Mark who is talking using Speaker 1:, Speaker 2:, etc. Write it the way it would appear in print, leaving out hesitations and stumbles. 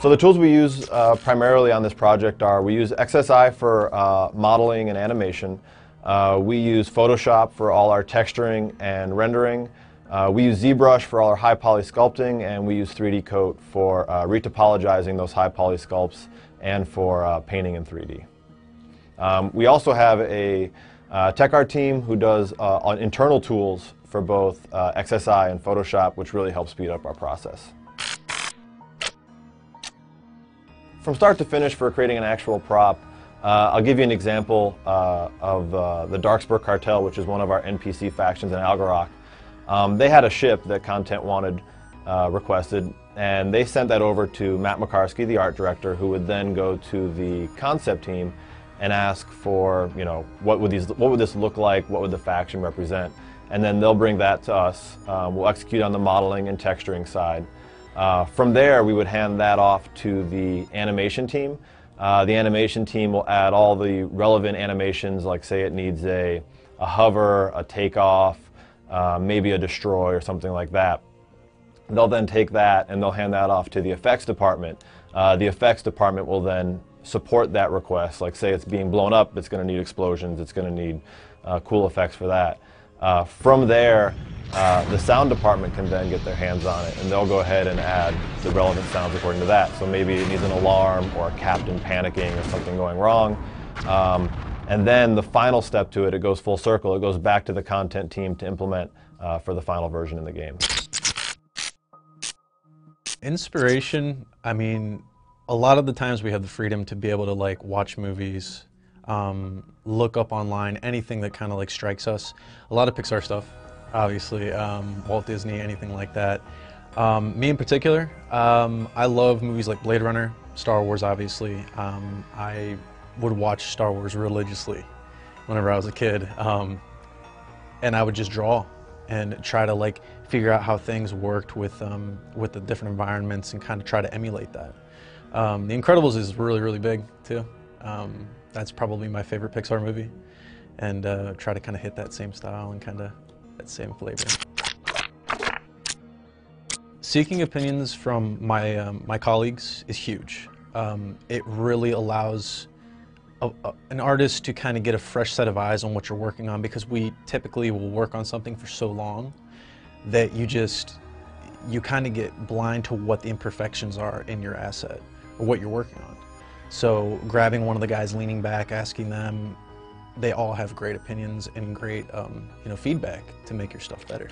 Speaker 1: So the tools we use primarily on this project are, we use XSI for modeling and animation. We use Photoshop for all our texturing and rendering. We use ZBrush for all our high poly sculpting, and we use 3D Coat for retopologizing those high poly sculpts and for painting in 3D. We also have a tech art team who does internal tools for both XSI and Photoshop, which really helps speed up our process. From start to finish for creating an actual prop, I'll give you an example of the Darkspur Cartel, which is one of our NPC factions in Algorok. They had a ship that Content Wanted requested, and they sent that over to Matt McCarsky, the art director, who would then go to the concept team and ask for, you know, what would this look like, what would the faction represent, and then they'll bring that to us. We'll execute on the modeling and texturing side. From there, we would hand that off to the animation team. The animation team will add all the relevant animations, like say it needs a hover, a takeoff, maybe a destroy or something like that. They'll then take that and they'll hand that off to the effects department. The effects department will then support that request. Like say it's being blown up, it's going to need explosions, it's going to need cool effects for that. From there, the sound department can then get their hands on it, and they'll go ahead and add the relevant sounds according to that. So maybe it needs an alarm or a captain panicking or something going wrong. And then the final step to it, it goes full circle. It goes back to the content team to implement for the final version in the game.
Speaker 2: Inspiration, I mean, a lot of the times we have the freedom to be able to like watch movies, look up online, anything that kind of like strikes us. A lot of Pixar stuff, obviously, Walt Disney, anything like that. Me in particular, I love movies like Blade Runner, Star Wars, obviously. I would watch Star Wars religiously whenever I was a kid, and I would just draw and try to like figure out how things worked with the different environments and kind of try to emulate that. The Incredibles is really, really big too. That's probably my favorite Pixar movie, and try to kind of hit that same style and kind of that same flavor. Seeking opinions from my colleagues is huge. It really allows an artist to kind of get a fresh set of eyes on what you're working on, because we typically will work on something for so long that you kind of get blind to what the imperfections are in your asset or what you're working on. So grabbing one of the guys leaning back, asking them, they all have great opinions and great feedback to make your stuff better.